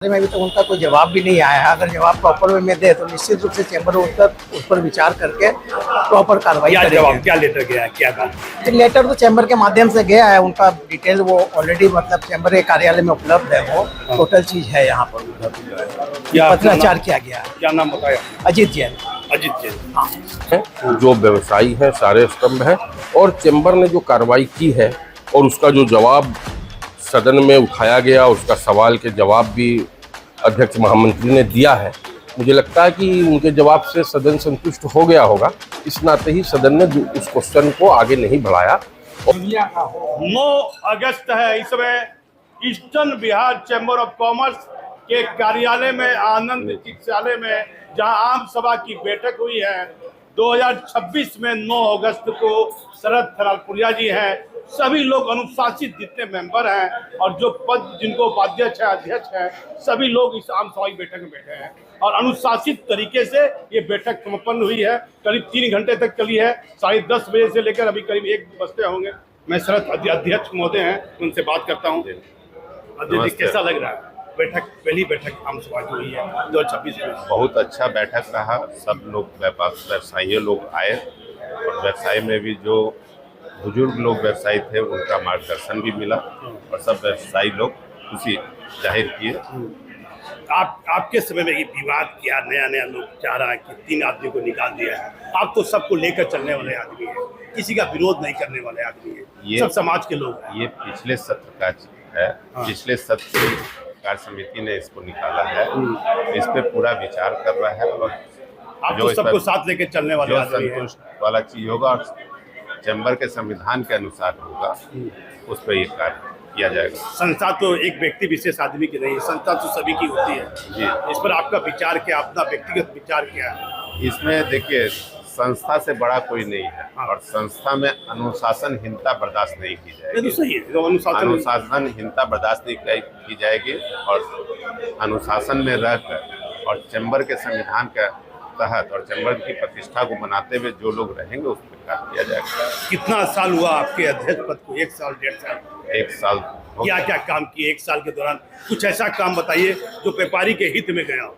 में अभी तक उनका कोई जवाब भी नहीं आया है। अगर जवाब प्रॉपर वे में दे तो निश्चित रूप से चैम्बर उस पर विचार करके प्रॉपर कार्रवाई क्या करेंगे। जवाब, क्या लेटर गया है, क्या बात? लेटर तो चैम्बर के माध्यम से गया है, उनका डिटेल वो ऑलरेडी मतलब चैम्बर के कार्यालय में उपलब्ध है। वो टोटल चीज है यहाँ पर पत्राचार किया गया है। क्या नाम बताया? अजीत जैन। अजीत जैन। जो व्यवसायी है सारे स्तंभ है, और चैम्बर ने जो कार्रवाई की है और उसका जो जवाब सदन में उठाया गया, उसका सवाल के जवाब भी अध्यक्ष महामंत्री ने दिया है। मुझे लगता है कि उनके जवाब से सदन संतुष्ट हो गया होगा। इस नाते ही सदन ने उस क्वेश्चन को आगे नहीं बढ़ाया। 9 अगस्त है, इस समय eastern Bihar chamber of commerce के कार्यालय में, आनंद चिकित्सालय में, जहां आम सभा की बैठक हुई है 2026 में 9 अगस्त को। शरद थरालपुरिया जी हैं, सभी लोग अनुशासित जितने मेंबर हैं और जो पद जिनको उपाध्यक्ष है, अध्यक्ष है, सभी लोग इस आम सभा की बैठक में बैठे हैं और अनुशासित तरीके से ये बैठक संपन्न हुई है। करीब 3 घंटे तक चली है, 10:30 बजे से लेकर अभी करीब 1 बजते होंगे। मैं शरद अध्यक्ष महोदय हैं, उनसे बात करता हूँ। अध्यक्ष जी, कैसा लग रहा है बैठक, पहली बैठक आम सभा की हुई है 2026 में? बहुत अच्छा बैठक रहा। सब लोग व्यवसायी लोग आए और व्यवसाय में भी जो बुजुर्ग लोग व्यवसायी थे उनका मार्गदर्शन भी मिला और सब व्यवसायी लोग खुशी जाहिर किए। आपके समय में ये विवाद किया, नया लोग चाह रहा है कि 3 आदमी को निकाल दिया है। आप तो सबको लेकर चलने वाले आदमी हैं, किसी का विरोध नहीं करने वाले आदमी हैं, सब समाज के लोग हैं। ये पिछले सत्र का है। पिछले सत्र की कार्य समिति ने इसको निकाला है, इस पे पूरा विचार कर रहा है और आप तो सबको साथ लेकर चलने वाले आदमी हैं। संतुष्ट वाला चीज होगा और चैम्बर के संविधान के अनुसार होगा, उस पर ये कार्य किया जाएगा। संस्था तो एक व्यक्ति विशेष आदमी की नहीं, संस्था तो सभी की होती है जी। इस पर आपका विचार क्या, अपना व्यक्तिगत विचार क्या है? इसमें देखिए, संस्था से बड़ा कोई नहीं है और संस्था में अनुशासनहीनता बर्दाश्त नहीं की जाएगी। तो सही है, अनुशासनहीनता बर्दाश्त नहीं की जाएगी और अनुशासन में रहकर और चैम्बर के संविधान के तहत और चैम्बर की प्रतिष्ठा को बनाते हुए जो लोग रहेंगे उस पर कार्य किया जाएगा। कितना साल हुआ आपके अध्यक्ष पद को? 1 साल, 1.5 साल? 1 साल। क्या क्या काम किए 1 साल के दौरान? कुछ ऐसा काम बताइए जो व्यापारी के हित में गया हो।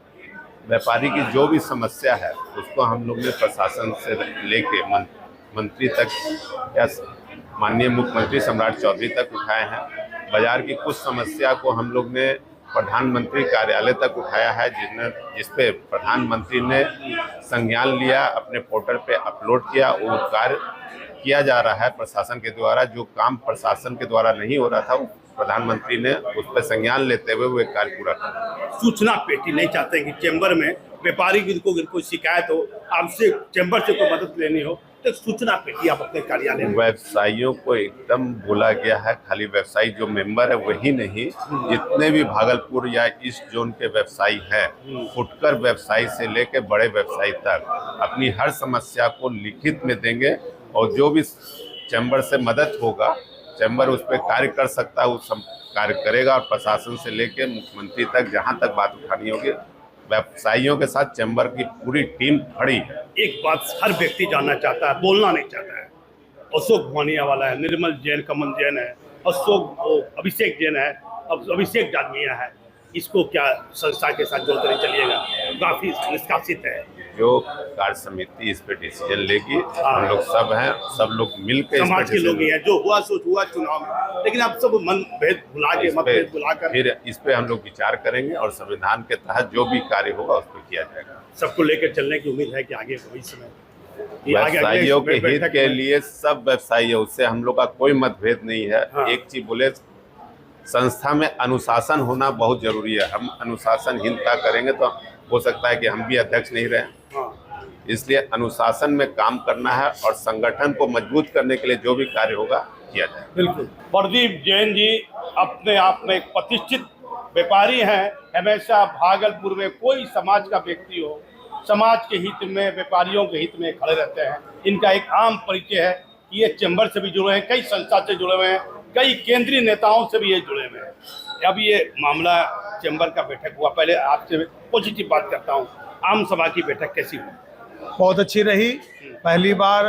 व्यापारी की जो भी समस्या है उसको हम लोग ने प्रशासन से लेके मंत्री तक या माननीय मुख्यमंत्री सम्राट चौधरी तक उठाए हैं। बाजार की कुछ समस्या को हम लोग ने प्रधानमंत्री कार्यालय तक उठाया है, जिस पे प्रधानमंत्री ने संज्ञान लिया, अपने पोर्टल पे अपलोड किया। वो कार्य किया जा रहा है प्रशासन के द्वारा। जो काम प्रशासन के द्वारा नहीं हो रहा था वो प्रधानमंत्री ने उस पर संज्ञान लेते हुए वो कार्य पूरा किया। सूचना पेटी नहीं चाहते कि चैम्बर में व्यापारी को कोई शिकायत हो, आपसे चैम्बर से कोई मदद लेनी हो तो सूचना पेटी आप अपने कार्यालय में? व्यवसायियों को एकदम बोला गया है, खाली व्यवसायी जो मेंबर है वही नहीं, जितने भी भागलपुर या ईस्ट जोन के व्यवसायी हैं, फुटकर व्यवसायी से लेकर बड़े व्यवसायी तक अपनी हर समस्या को लिखित में देंगे और जो भी चैम्बर से मदद होगा, चैम्बर उस पर कार्य कर सकता है, वो कार्य करेगा। और प्रशासन से लेकर मुख्यमंत्री तक जहाँ तक बात उठानी होगी, व्यवसायियों के साथ चैम्बर की पूरी टीम खड़ी है। एक बात हर व्यक्ति जानना चाहता है, बोलना नहीं चाहता है। अशोक भवानिया वाला है, निर्मल जैन, कमल जैन है, अभिषेक जैन है, अब अभिषेक डालमिया है, इसको क्या संस्था के साथ जोड़कर चलिएगा? काफी निष्कासित है। जो कार्य समिति इस पे डिसीजन लेगी, हम लोग सब हैं, सब लोग मिलकर समाज के लोग ही हैं, जो हुआ सो हुआ चुनाव में, लेकिन आप सब मन भेद भुला के, मतभेद भुलाकर फिर इस पे हम लोग विचार करेंगे और संविधान के तहत जो भी कार्य होगा उस पर किया जाएगा। सबको लेकर चलने की उम्मीद है कि आगे भविष्य में व्यवसायियों के हित के लिए सब व्यवसायी, उससे हम लोग का कोई मतभेद नहीं है। एक चीज बोले, संस्था में अनुशासन होना बहुत जरूरी है। हम अनुशासनहीनता करेंगे तो हो सकता है कि हम भी अध्यक्ष नहीं रहे। इसलिए अनुशासन में काम करना है और संगठन को मजबूत करने के लिए जो भी कार्य होगा किया जाए। बिल्कुल। प्रदीप जैन जी अपने आप में एक प्रतिष्ठित व्यापारी हैं। हमेशा भागलपुर में कोई समाज का व्यक्ति हो, समाज के हित में, व्यापारियों के हित में खड़े रहते हैं। इनका एक आम परिचय है कि ये चैम्बर से भी जुड़े हैं, कई संस्था से जुड़े हुए हैं, कई केंद्रीय नेताओं से भी ये जुड़े हुए हैं। अब ये मामला चैम्बर का बैठक हुआ, पहले आपसे पॉजिटिव बात करता हूँ, आम सभा की बैठक कैसी हुई? बहुत अच्छी रही। पहली बार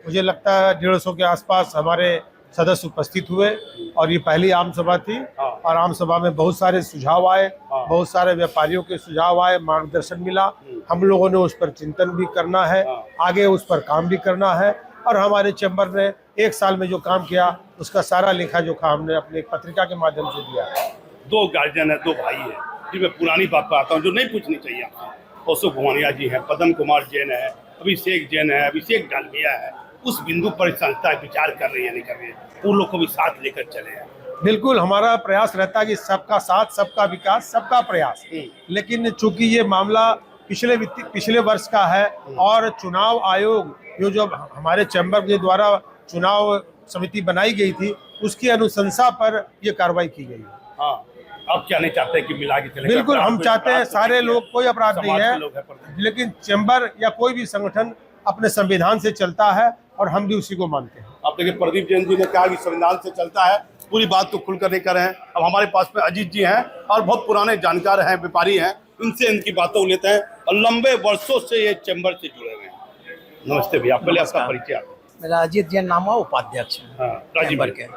मुझे लगता है 150 के आसपास हमारे सदस्य उपस्थित हुए और ये पहली आम सभा थी और आम सभा में बहुत सारे सुझाव आए, बहुत सारे व्यापारियों के सुझाव आए, मार्गदर्शन मिला। हम लोगों ने उस पर चिंतन भी करना है, आगे उस पर काम भी करना है और हमारे चैम्बर ने 1 साल में जो काम किया उसका सारा लेखा जोखा हमने अपनी एक पत्रिका के माध्यम से दिया। 2 गार्जियन है, 2 भाई है, जिनमें पुरानी बात पर आता हूँ जो नहीं पूछनी चाहिए आपको। अशोक भुवानिया जी हैं, पदम कुमार जैन है, अभिषेक जैन है, अभिषेक डालमिया है। उस बिंदु पर संस्था विचार कर रही है, नहीं कर रही है, उन लोग को भी साथ लेकर चले हैं। बिल्कुल, हमारा प्रयास रहता है कि सबका साथ, सबका विकास, सबका प्रयास। लेकिन चूंकि ये मामला पिछले वर्ष का है और चुनाव आयोग जो हमारे चैम्बर के द्वारा चुनाव समिति बनाई गई थी उसकी अनुशंसा पर ये कार्रवाई की गई है। हाँ, अब क्या नहीं चाहते कि मिला के चले? बिल्कुल, हम चाहते हैं सारे लोग, कोई अपराध नहीं है, लेकिन चैम्बर या कोई भी संगठन अपने संविधान से चलता है और हम भी उसी को मानते हैं। अब देखिए, प्रदीप जैन जी ने कहा कि संविधान से चलता है, पूरी बात तो खुलकर नहीं कर रहे हैं। अब हमारे पास में अजीत जी हैं और बहुत पुराने जानकार हैं, व्यापारी हैं, उनसे इनकी बातों लेते हैं और लंबे वर्षों से ये चैम्बर से जुड़े हुए हैं। नमस्ते भैया, पहले आपका परिचय। मेरा अजीत जैन नाम है, उपाध्यक्ष चैम्बर के।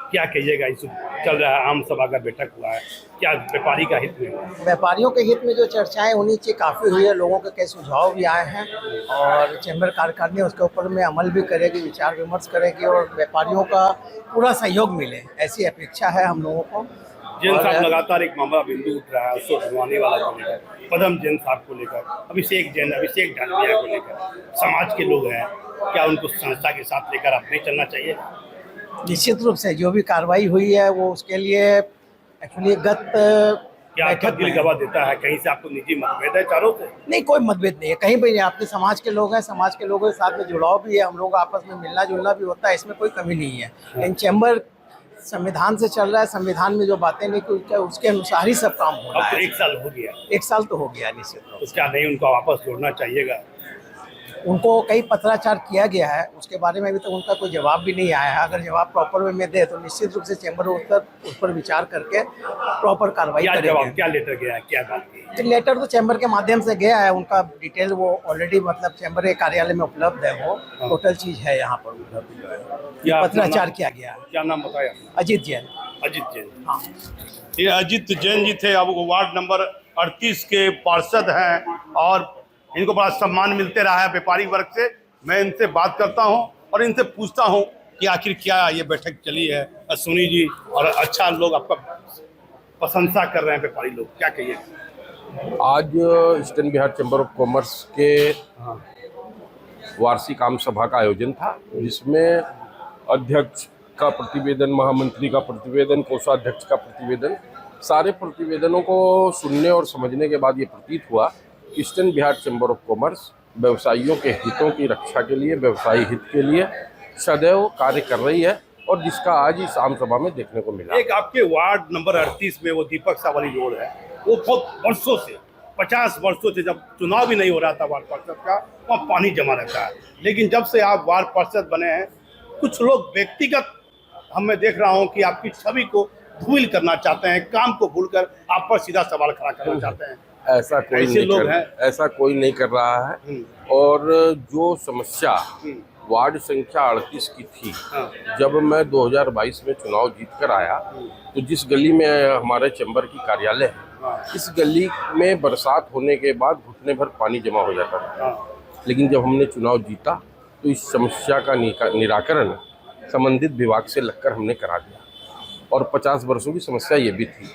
क्या कहिएगा, इस चल रहा है आम सभा का बैठक हुआ है, क्या व्यापारी का हित में? व्यापारियों के हित में जो चर्चाएं होनी चाहिए काफ़ी हुई है, लोगों के कई सुझाव भी आए हैं और चैम्बर कार्यकारिणी उसके ऊपर में अमल भी करेगी, विचार विमर्श करेगी और व्यापारियों का पूरा सहयोग मिले, ऐसी अपेक्षा है हम लोगों को। जैन साहब लगातार एक मामला बिंदु उठ रहा है, अशोक भुवानी वाला को लेकर, पदम जैन साहब को लेकर, अभिषेक डालमिया को लेकर, समाज के लोग हैं, क्या उनको संस्था के साथ लेकर अब नहीं चलना चाहिए? निश्चित रूप से जो भी कार्रवाई हुई है वो उसके लिए एक्चुअली क्या आपका दिल गवाह देता है? कहीं से आपको निजी मतभेद है चारों से? नहीं, कोई मतभेद नहीं है, कहीं भी नहीं। आपके समाज के लोग हैं, समाज के लोगों के साथ में जुड़ाव भी है, हम लोग आपस में मिलना जुलना भी होता है, इसमें कोई कमी नहीं है। लेकिन चैम्बर संविधान से चल रहा है, संविधान में जो बातें नहीं की उसके अनुसार ही सब काम हो रहा है। 1 साल हो गया, 1 साल तो हो गया निश्चित रूप तो क्या नहीं उनको वापस जोड़ना चाहिएगा? उनको कई पत्राचार किया गया है, उसके बारे में अभी तक उनका कोई जवाब भी नहीं आया है। अगर जवाब प्रॉपर वे में दे तो निश्चित रूप से चैम्बर उस पर विचार करके प्रॉपर कार्रवाई करेंगे। क्या लेटर गया है, क्या बात की? लेटर तो चैम्बर के माध्यम से गया है, उनका डिटेल वो ऑलरेडी मतलब चैम्बर के कार्यालय में उपलब्ध है, वो टोटल चीज है यहाँ पर उपलब्ध जो है, पत्राचार किया गया है। क्या नाम बताया? अजीत जैन। अजीत जैन, हाँ, ये अजीत जैन जी थे, अब वो वार्ड नंबर 38 के पार्षद हैं और इनको बड़ा सम्मान मिलते रहा है व्यापारी वर्ग से। मैं इनसे बात करता हूं और इनसे पूछता हूं कि आखिर क्या ये बैठक चली है अश्विनी जी, और अच्छा लोग आपका प्रशंसा कर रहे हैं व्यापारी लोग, क्या कहिए? आज eastern Bihar chamber of commerce के वार्षिक आम सभा का आयोजन था, जिसमें अध्यक्ष का प्रतिवेदन, महामंत्री का प्रतिवेदन, कोषाध्यक्ष का प्रतिवेदन, सारे प्रतिवेदनों को सुनने और समझने के बाद ये प्रतीत हुआ eastern Bihar chamber of commerce व्यवसायियों के हितों की रक्षा के लिए, व्यवसायी हित के लिए सदैव कार्य कर रही है और जिसका आज इस आम सभा में देखने को मिला। एक आपके वार्ड नंबर 38 में वो दीपक सावली रोड है, वो बहुत वर्षों से 50 वर्षों से, जब चुनाव भी नहीं हो रहा था वार्ड पार्षद का, वहाँ पानी जमा रहता है। लेकिन जब से आप वार्ड पार्षद बने हैं, कुछ लोग व्यक्तिगत मैं देख रहा हूँ कि आपकी छवि को धूमिल करना चाहते हैं, काम को भूलकर आप पर सीधा सवाल खड़ा करना चाहते हैं। ऐसा कोई नहीं कर रहा है। और जो समस्या वार्ड संख्या 38 की थी, जब मैं 2022 में चुनाव जीत कर आया तो जिस गली में हमारे चैम्बर की कार्यालय है, इस गली में बरसात होने के बाद घुटने भर पानी जमा हो जाता था। लेकिन जब हमने चुनाव जीता तो इस समस्या का निराकरण संबंधित विभाग से लगकर हमने करा दिया और 50 वर्षों की समस्या ये भी थी।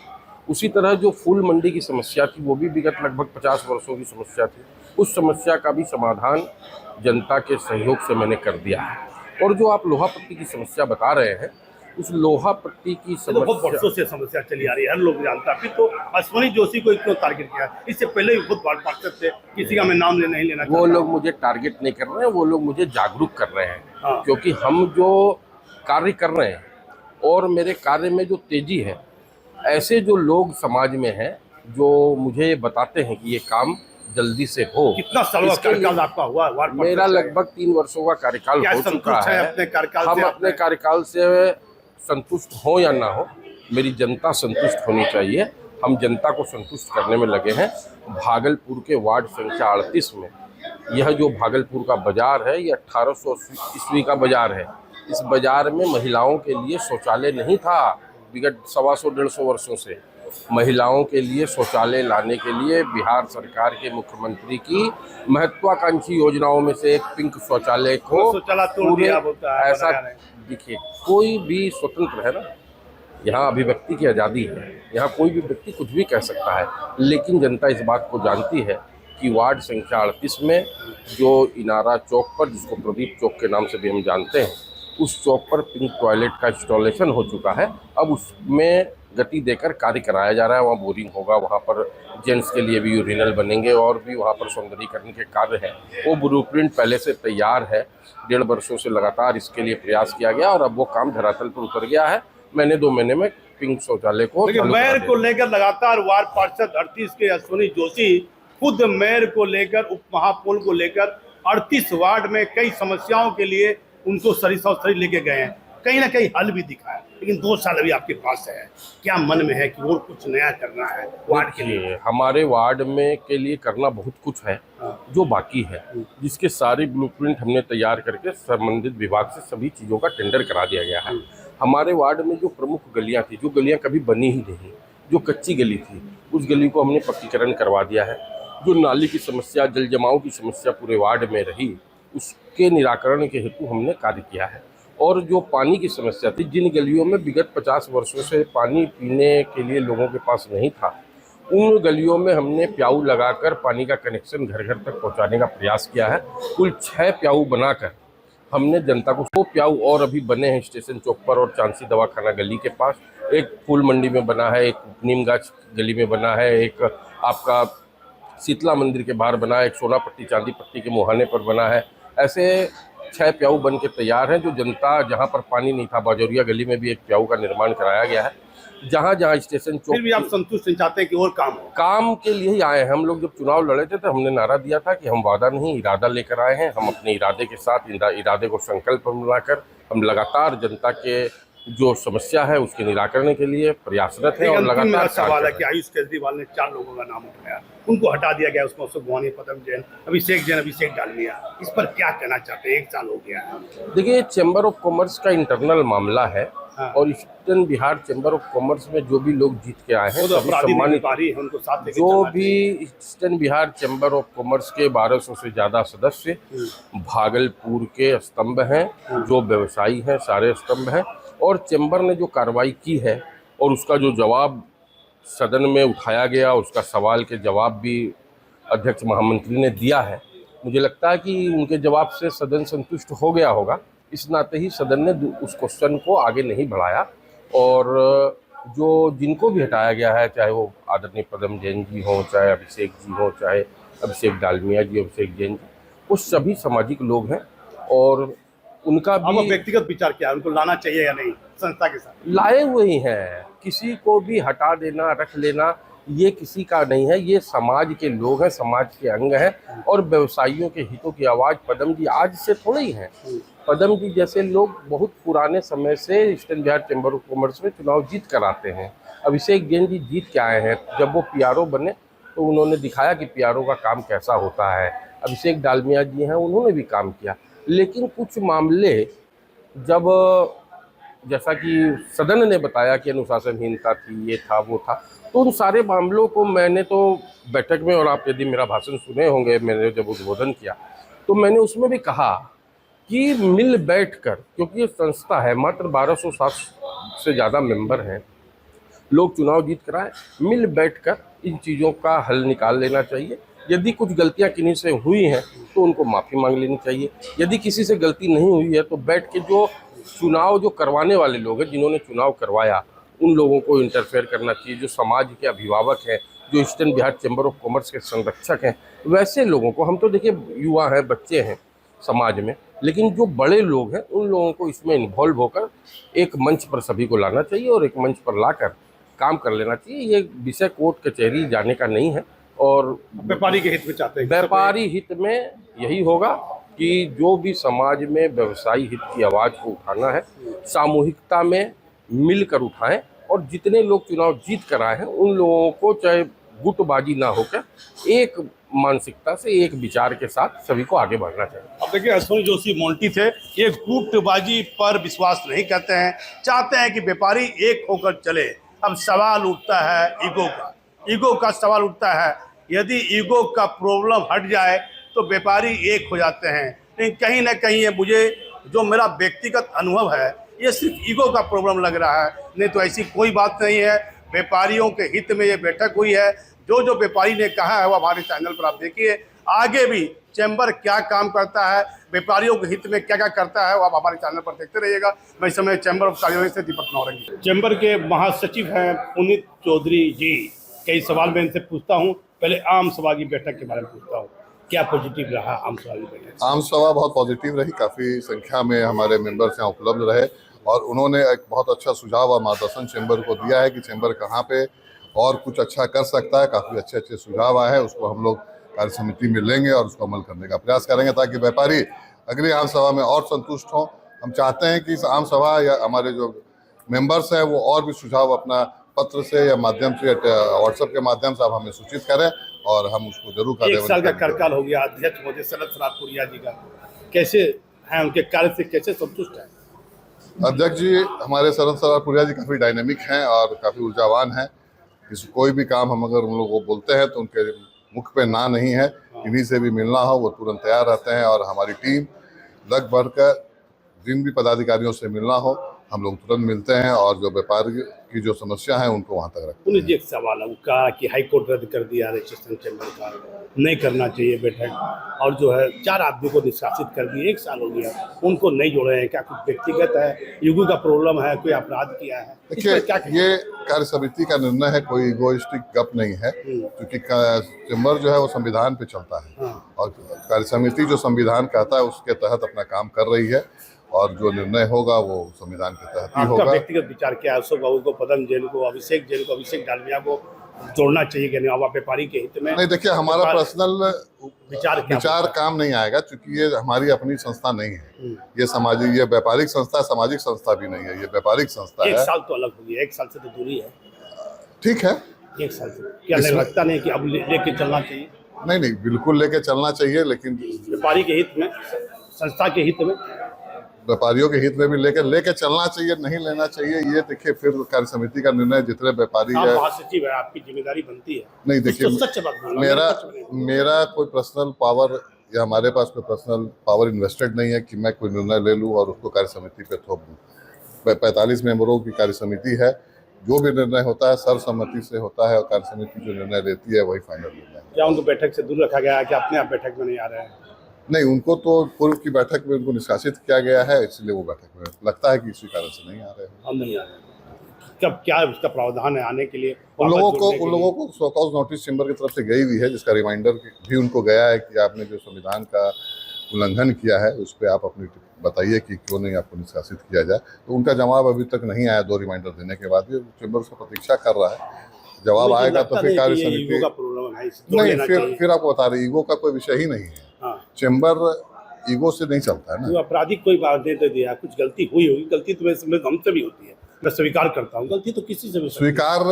उसी तरह जो फूल मंडी की समस्या थी, वो भी विगत लगभग 50 वर्षों की समस्या थी। उस समस्या का भी समाधान जनता के सहयोग से मैंने कर दिया है। और जो आप लोहा पट्टी की समस्या बता रहे हैं, उस लोहा पट्टी की समस्या बहुत वर्षों से समस्या चली आ रही है, हर लोग जानता है। फिर तो अश्विनी जोशी को क्यों टारगेट किया? इससे पहले भी बहुत वार्ड पार्षद थे, किसी का मैं नाम नहीं लेना चाहता। वो लोग मुझे टारगेट नहीं कर रहे हैं, वो लोग मुझे जागरूक कर रहे हैं। क्योंकि हम जो कार्य कर रहे हैं और मेरे कार्य में जो तेजी है, ऐसे जो लोग समाज में हैं जो मुझे ये बताते हैं कि ये काम जल्दी से हो। कितना सालों का कार्यकाल आपका हुआ? मेरा लगभग 3 वर्षों का कार्यकाल हो चुका है। हम अपने कार्यकाल से संतुष्ट हो या ना हो, मेरी जनता संतुष्ट होनी चाहिए। हम जनता को संतुष्ट करने में लगे हैं। भागलपुर के वार्ड संख्या 38 में यह जो भागलपुर का बाजार है, ये 1880 ईस्वी का बाजार है। इस बाजार में महिलाओं के लिए शौचालय नहीं था। विगत 125-150 वर्षों से महिलाओं के लिए शौचालय लाने के लिए बिहार सरकार के मुख्यमंत्री की महत्वाकांक्षी योजनाओं में से एक पिंक शौचालय को शौचालय तोड़ पूरे दिया बोलता है, ऐसा बनाया नहीं। देखिए, कोई भी स्वतंत्र है ना, यहाँ अभिव्यक्ति की आज़ादी है, यहाँ कोई भी व्यक्ति कुछ भी कह सकता है, लेकिन जनता इस बात को जानती है कि वार्ड संख्या 38 में जो इनारा चौक पर, जिसको प्रदीप चौक के नाम से भी हम जानते हैं, उस चौक पर पिंक टॉयलेट का इंस्टॉलेशन हो चुका है। अब उसमें गति देकर कार्य कराया जा रहा है। वहाँ बोरिंग होगा, वहाँ पर जेंट्स के लिए भी यूरिनल बनेंगे और भी वहाँ पर सौंदर्यीकरण के कार्य है। वो ब्लूप्रिंट पहले से तैयार है। 1.5 वर्षों से लगातार इसके लिए प्रयास किया गया और अब वो काम धरातल पर उतर गया है। महीने 2 महीने में पिंक शौचालय को मेयर को लेकर लगातार वार्ड पार्षद 38 के अश्विनी जोशी खुद मेयर को लेकर, उप महापौर को लेकर 38 वार्ड में कई समस्याओं के लिए उनको सरी लेके गए हैं। कहीं ना कहीं हल भी दिखा है, लेकिन 2 साल अभी आपके पास है। क्या मन में है कि और कुछ नया करना है वार्ड के लिए? हमारे वार्ड में के लिए करना बहुत कुछ है जो बाकी है, जिसके सारे ब्लूप्रिंट हमने तैयार करके संबंधित विभाग से सभी चीज़ों का टेंडर करा दिया गया है। हमारे वार्ड में जो प्रमुख गलियां थी, जो गलियां कभी बनी ही नहीं, जो कच्ची गली थी, उस गली को हमने पक्कीकरण करवा दिया है। जो नाली की समस्या, जल जमाव की समस्या पूरे वार्ड में रही, उसके निराकरण के हेतु हमने कार्य किया है। और जो पानी की समस्या थी, जिन गलियों में विगत 50 वर्षों से पानी पीने के लिए लोगों के पास नहीं था, उन गलियों में हमने प्याऊ लगाकर पानी का कनेक्शन घर घर तक पहुंचाने का प्रयास किया है। कुल 6 प्याऊ बनाकर हमने जनता को 2 प्याऊ और अभी बने हैं स्टेशन चौक पर और चांसी दवाखाना गली के पास। एक फूल मंडी में बना है, एक नीमगाछ गली में बना है, एक आपका शीतला मंदिर के बाहर बना है, एक सोना पट्टी चांदी पट्टी के मुहाने पर बना है। ऐसे 6 प्याऊ बन के तैयार हैं। जो जनता, जहाँ पर पानी नहीं था, बाजौरिया गली में भी एक प्याऊ का निर्माण कराया गया है। जहाँ जहाँ स्टेशन चौक, फिर भी आप संतुष्ट नहीं चाहते कि और काम हो? काम के लिए ही आए हैं हम लोग। जब चुनाव लड़े थे तो हमने नारा दिया था कि हम वादा नहीं इरादा लेकर आए हैं। हम अपने इरादे के साथ, इरादे को संकल्प बनाकर हम लगातार जनता के जो समस्या है उसके निराकरण के लिए प्रयासरत है। और लगातार मेरा सवाल है कि आयुष केजरीवाल ने 4 लोगों का नाम उठाया, उनको हटा दिया गया, उसमें अशोक गवानी, पदम जैन, अभिषेक डालमिया। इस पर क्या कहना चाहते हैं? 1 साल हो गया है। देखिए, चैम्बर ऑफ कॉमर्स का इंटरनल मामला है। हाँ। और eastern Bihar chamber of commerce में जो भी लोग जीत के आए हैं, तो सभी सम्मानित। उनको साथ लेके जो चलना भी eastern Bihar chamber of commerce के 1200 से ज़्यादा सदस्य भागलपुर के स्तंभ हैं, जो व्यवसायी हैं सारे स्तंभ हैं। और चैम्बर ने जो कार्रवाई की है और उसका जो जवाब सदन में उठाया गया, उसका सवाल के जवाब भी अध्यक्ष महामंत्री ने दिया है। मुझे लगता है कि उनके जवाब से सदन संतुष्ट हो गया होगा। इस नाते ही सदन ने उस क्वेश्चन को आगे नहीं बढ़ाया। और जो जिनको भी हटाया गया है, चाहे वो आदरणीय पदम जैन जी हों, चाहे अभिषेक जी हों, चाहे अभिषेक डालमिया जी, अभिषेक जैन जी, वो सभी सामाजिक लोग हैं। और उनका भी व्यक्तिगत विचार क्या है, उनको लाना चाहिए या नहीं संस्था के साथ? लाए हुए ही हैं। किसी को भी हटा देना, रख लेना, ये किसी का नहीं है। ये समाज के लोग हैं, समाज के अंग हैं। और व्यवसायियों के हितों की आवाज़ पदम जी आज से थोड़ी ही हैं। पदम जी जैसे लोग बहुत पुराने समय से eastern Bihar chamber of commerce में चुनाव जीत कर आते हैं। अभिषेक जैन जी जीत के आए हैं। जब वो PRO बने तो उन्होंने दिखाया कि PRO का काम कैसा होता है। अभिषेक डालमिया जी हैं, उन्होंने भी काम किया। लेकिन कुछ मामले, जब जैसा कि सदन ने बताया कि अनुशासनहीनता थी, ये था, वो था, तो उन सारे मामलों को मैंने तो बैठक में, और आप यदि मेरा भाषण सुने होंगे, मैंने जब उद्बोधन किया तो मैंने उसमें भी कहा कि मिल बैठकर, क्योंकि ये संस्था है, मात्र 1207 से ज़्यादा मेंबर हैं, लोग चुनाव जीत कर आए, मिल बैठकर इन चीज़ों का हल निकाल लेना चाहिए। यदि कुछ गलतियां किन्हीं से हुई हैं तो उनको माफ़ी मांग लेनी चाहिए। यदि किसी से गलती नहीं हुई है तो बैठ के जो चुनाव जो करवाने वाले लोग हैं, जिन्होंने चुनाव करवाया, उन लोगों को इंटरफेयर करना चाहिए। जो समाज के अभिभावक हैं, जो eastern Bihar chamber of commerce के संरक्षक हैं, वैसे लोगों को, हम तो देखिए युवा हैं, बच्चे हैं समाज में, लेकिन जो बड़े लोग हैं उन लोगों को इसमें इन्वॉल्व होकर एक मंच पर सभी को लाना चाहिए और एक मंच पर लाकर काम कर लेना चाहिए। ये विषय कोर्ट कचहरी जाने का नहीं है। और व्यापारी के हित में चाहते हैं, व्यापारी हित में यही होगा कि जो भी समाज में व्यवसायी हित की आवाज़ को उठाना है, सामूहिकता में मिलकर उठाएं। और जितने लोग चुनाव जीत कर आए हैं उन लोगों को, चाहे गुटबाजी ना होकर एक मानसिकता से, एक विचार के साथ सभी को आगे बढ़ना चाहिए। अब देखिए, अश्विनी जोशी मोंटी थे, ये गुटबाजी पर विश्वास नहीं करते हैं, चाहते हैं कि व्यापारी एक होकर चले। अब सवाल उठता है ईगो का सवाल उठता है। यदि ईगो का प्रॉब्लम हट जाए तो व्यापारी एक हो जाते हैं, लेकिन कहीं ना कहीं ये मुझे जो मेरा व्यक्तिगत अनुभव है, ये सिर्फ ईगो का प्रॉब्लम लग रहा है, नहीं तो ऐसी कोई बात नहीं है। व्यापारियों के हित में ये बैठक हुई है। जो व्यापारी ने कहा है वो हमारे चैनल पर आप देखिए। आगे भी चैम्बर क्या काम करता है, व्यापारियों के हित में क्या क्या करता है, वो आप हमारे चैनल पर देखते रहिएगा। मैं इस समय चैम्बर ऑफ कार्यालय से दीपक नौरंगी। चैम्बर के महासचिव हैं पुनीत चौधरी जी। कई सवाल मैं इनसे पूछता हूँ। पहले आम सभा की बैठक के बारे में पूछता हूँ, क्या पॉजिटिव रहा आम सभा की बैठक? आम सभा बहुत पॉजिटिव रही, काफ़ी संख्या में हमारे मेंबर्स यहाँ उपलब्ध रहे और उन्होंने एक बहुत अच्छा सुझाव और मार्गदर्शन चैम्बर को दिया है कि चैम्बर कहाँ पे और कुछ अच्छा कर सकता है। काफ़ी अच्छे सुझाव आए हैं, उसको हम लोग कार्य समिति में लेंगे और उसको अमल करने का प्रयास करेंगे ताकि व्यापारी अगली आम सभा में और संतुष्ट हों। हम चाहते हैं कि इस आम सभा या हमारे जो मेंबर्स हैं वो और भी सुझाव अपना पत्र से या माध्यम से व्हाट्सएप के माध्यम से आप हमें सूचित करें और हम उसको जरूर करें। 1 साल का कार्यकाल हो गया अध्यक्ष मोदी शरद पुरिया जी का, कैसे हैं, उनके कार्य से कैसे संतुष्ट हैं? अध्यक्ष जी हमारे शरद पुरिया जी काफ़ी डायनेमिक हैं और काफ़ी ऊर्जावान हैं। कोई भी काम हम अगर उन लोगों को बोलते हैं तो उनके मुख पे ना नहीं है, किन्हीं से भी मिलना हो वो तुरंत तैयार रहते हैं और हमारी टीम लग बढ़ कर जिन भी पदाधिकारियों से मिलना हो हम लोग तुरंत मिलते हैं और जो व्यापार की जो समस्या है उनको वहाँ तक रखते हैं। उन्हें एक सवाल है, वो कहा कि हाईकोर्ट रद्द कर दिया रजिस्ट्रेशन चैम्बर का, नहीं करना चाहिए बैठक, और जो है 4 आदमी को निष्कासित कर दिए, 1 साल हो गया, उनको नहीं जोड़े हैं। क्या कुछ व्यक्तिगत है, ईगो का प्रॉब्लम है, कोई अपराध किया है? देखिए, ये कार्य समिति का निर्णय है, कोई इगोइस्टिक गप नहीं है, क्योंकि चैम्बर जो है वो संविधान पे चलता है और कार्य समिति जो संविधान कहता है उसके तहत अपना काम कर रही है और जो निर्णय होगा वो संविधान के तहत ही होगा। आपका व्यक्तिगत विचार क्या है? अशोक बाबू को, पदम जैन को, अभिषेक जैन को, अभिषेक डालमिया को जोड़ना चाहिए कि नहीं? आप व्यापारी के हित में? नहीं, देखिए हमारा पर्सनल विचार काम नहीं आएगा, क्योंकि ये हमारी अपनी संस्था नहीं है। ये सामाजिक, ये व्यापारिक संस्था, सामाजिक संस्था भी नहीं है, ये व्यापारिक संस्था है। 1 साल तो अलग हो गया, 1 साल से तो दूरी है। ठीक है, 1 साल से क्या नहीं लगता नहीं कि अब लेके चलना चाहिए? नहीं, बिल्कुल लेके चलना चाहिए, लेकिन व्यापारी के हित में, संस्था के हित में, व्यापारियों के हित में भी लेके चलना चाहिए, नहीं लेना चाहिए, ये देखिए फिर कार्य समिति का निर्णय। जितने व्यापारी है, महासचिव है, आपकी जिम्मेदारी बनती है। नहीं देखिए, सच बात मेरा कोई पर्सनल पावर या हमारे पास कोई पर्सनल पावर इन्वेस्टेड नहीं है कि मैं कोई निर्णय ले लूँ और उसको कार्य समिति पे थोप दूँ। 45 मेंबरों की कार्य समिति है, जो भी निर्णय होता है सर्वसम्मति से होता है और कार्य समिति जो निर्णय लेती है वही फाइनल निर्णय है। क्या उनको बैठक से दूर रखा गया है कि अपने आप बैठक में नहीं आ रहे हैं? नहीं, उनको तो पूर्व की बैठक में उनको निष्कासित किया गया है, इसलिए वो बैठक में लगता है कि इसी कारण से नहीं आ रहे हैं। हम नहीं आ रहे हैं। कब क्या उसका प्रावधान है आने के लिए? उन लोगों को शो कॉज नोटिस चैम्बर की तरफ से गई हुई है, जिसका रिमाइंडर भी उनको गया है कि आपने जो संविधान का उल्लंघन किया है उस पर आप अपनी बताइए कि क्यों नहीं आपको निष्कासित किया जाए। तो उनका जवाब अभी तक नहीं आया। 2 रिमाइंडर देने के बाद भी चैम्बर उसका प्रतीक्षा कर रहा है। जवाब आएगा तो फिर कार्य समिति नहीं, फिर आपको बता रहे ईगो का कोई विषय ही नहीं है। चैम्बर ईगो से नहीं चलता है ना। आपराधिक कोई बात नहीं दिया, कुछ गलती हुई होगी, गलती तो हमसे भी होती है, मैं स्वीकार करता हूँ, गलती तो किसी से भी स्वीकार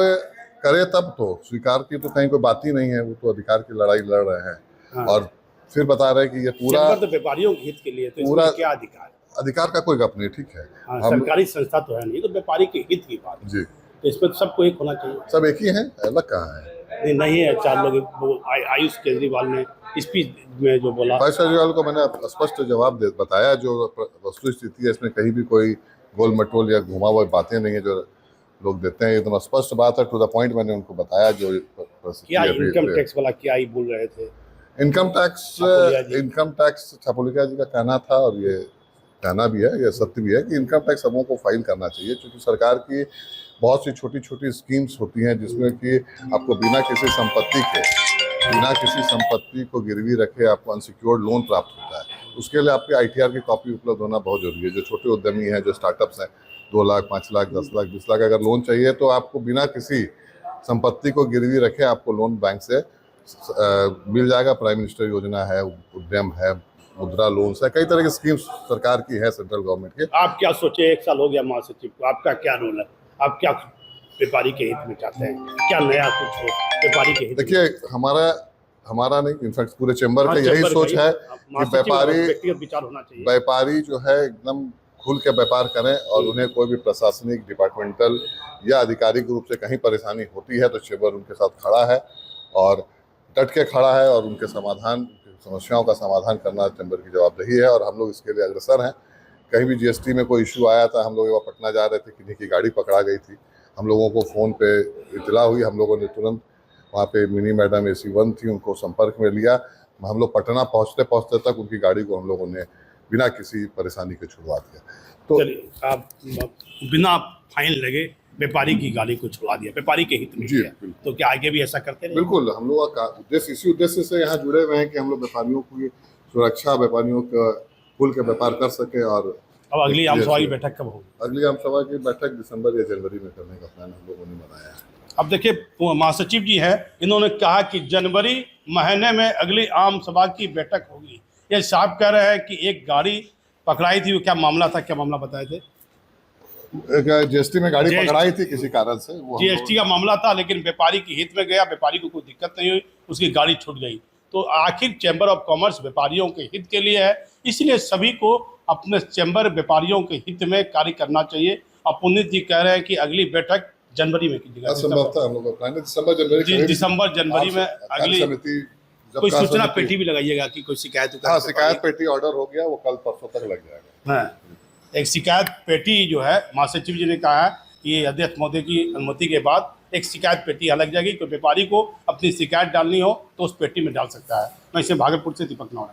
करे तब तो, स्वीकार की तो कहीं कोई बात ही नहीं है, वो तो अधिकार की लड़ाई लड़ रहे हैं और फिर बता रहे कि ये पूरा तो व्यापारियों के हित के लिए, तो पूरा क्या अधिकार का कोई गप नहीं। ठीक है, सरकारी संस्था तो है नहीं, तो व्यापारी के हित की बात जी, तो इसमें सबको एक होना चाहिए। सब एक ही है, अलग कहाँ है? नहीं है, 4 लोग। आयुष केजरीवाल ने स्पीच में जो बोला, आयुष केजरीवाल को मैंने स्पष्ट जवाब बताया, जो वस्तु स्थिति है इसमें कहीं भी कोई गोल मटोल या घुमा हुआ बातें नहीं है जो लोग देते हैं, एकदम स्पष्ट बात है, टू द पॉइंट मैंने उनको बताया। जो क्या इनकम टैक्स वाला क्या ही बोल रहे थे? इनकम टैक्स छापोलिया जी का कहना था और ये कहना भी है, ये सत्य भी है कि इनकम टैक्स सबों को फाइल करना चाहिए, क्योंकि सरकार की बहुत सी छोटी छोटी स्कीम्स होती हैं जिसमें कि आपको बिना किसी संपत्ति को गिरवी रखे आपको अनसिक्योर्ड लोन प्राप्त होता है। उसके लिए आपके ITR की कॉपी उपलब्ध होना बहुत जरूरी है। जो छोटे उद्यमी हैं, जो स्टार्टअप्स हैं, 2 लाख, 5 लाख, 10 लाख, 20 लाख अगर लोन चाहिए तो आपको बिना किसी संपत्ति को गिरवी रखे आपको लोन बैंक से मिल जाएगा। प्राइम मिनिस्टर योजना है, उद्यम है, मुद्रा लोन है, कई तरह की स्कीम्स सरकार की है, सेंट्रल गवर्नमेंट की। आप क्या सोचे, 1 साल हो गया महासचिव को, आपका क्या रोल है? आप क्या व्यापारी के हित में चाहते हैं? क्या नया कुछ हो व्यापारी के हित में? देखिए, हमारा नहीं, इनफैक्ट पूरे चैम्बर हाँ, का यही चैम्बर सोच का है ही- कि महासचिव और व्यक्तिगत विचार होना चाहिए। व्यापारी जो है एकदम खुल के व्यापार करें और उन्हें कोई भी प्रशासनिक, डिपार्टमेंटल या आधिकारिक रूप से कहीं परेशानी होती है तो चैम्बर उनके साथ खड़ा है और डट के खड़ा है और उनके समस्याओं का समाधान करना चैम्बर की जवाबदेही है और हम लोग इसके लिए अग्रसर हैं। कहीं भी जीएसटी में कोई इशू आया था, हम लोग एक बार पटना जा रहे थे, किन्हीं की गाड़ी पकड़ा गई थी, हम लोगों को फ़ोन पे इतला हुई, हम लोगों ने तुरंत वहाँ पे मिनी मैडम AC1 थी, उनको संपर्क में लिया। हम लोग पटना पहुँचते तक उनकी गाड़ी को हम लोगों ने बिना किसी परेशानी के छुड़वा दिया। तो चलिए, आप बिना फाइन लगे व्यापारी की गाड़ी को छुड़वा दिया, व्यापारी के हित में जी, किया। बिल्कुल। तो क्या आगे भी ऐसा करते रहेंगे? बिल्कुल, हम लोग का उद्देश्य इसी उद्देश्य से यहाँ जुड़े हुए हैं कि हम लोग व्यापारियों की सुरक्षा, व्यापारियों का खुल के व्यापार कर सके। और अब अगली आम सभा की बैठक कब होगी? अगली आम सभा की बैठक दिसंबर या जनवरी में करने का प्लान हम लोगों ने बनाया है। अब देखिए, महासचिव जी हैं, इन्होंने कहा कि जनवरी महीने में अगली आम सभा की बैठक होगी। ये साहब कह रहे हैं कि एक गाड़ी पकड़ाई थी, वो क्या मामला था, क्या मामला बताए थे? जीएसटी में गाड़ी GST पकड़ाई थी किसी कारण से, वो हम जीएसटी का मामला था, लेकिन व्यापारी के हित में गया, व्यापारी को कोई दिक्कत नहीं हुई, उसकी गाड़ी छूट गई। तो आखिर चैम्बर ऑफ कॉमर्स व्यापारियों के हित के लिए है, इसलिए सभी को अपने चैम्बर व्यापारियों के हित में कार्य करना चाहिए। अब पुनीत जी कह रहे हैं कि अगली बैठक जनवरी में कीजिएगा। असंभवता हम लोग का प्लान है दिसंबर जनवरी जी, दिसंबर जनवरी में अगली समिति जब कोई कार्य सूचना समिति- पेटी भी लगाइएगा कि कोई शिकायत हाँ, शिकायत पेटी ऑर्डर हो गया, वो कल परसों तक लग जाएगा। हाँ, एक शिकायत पेटी जो है, महासचिव जी ने कहा है कि अध्यक्ष महोदय की अनुमति के बाद एक शिकायत पेटी यहाँ लग जाएगी। कोई व्यापारी को अपनी शिकायत डालनी हो तो उस पेटी में डाल सकता है। मैं इसे भागलपुर से दीपक नौड़ा।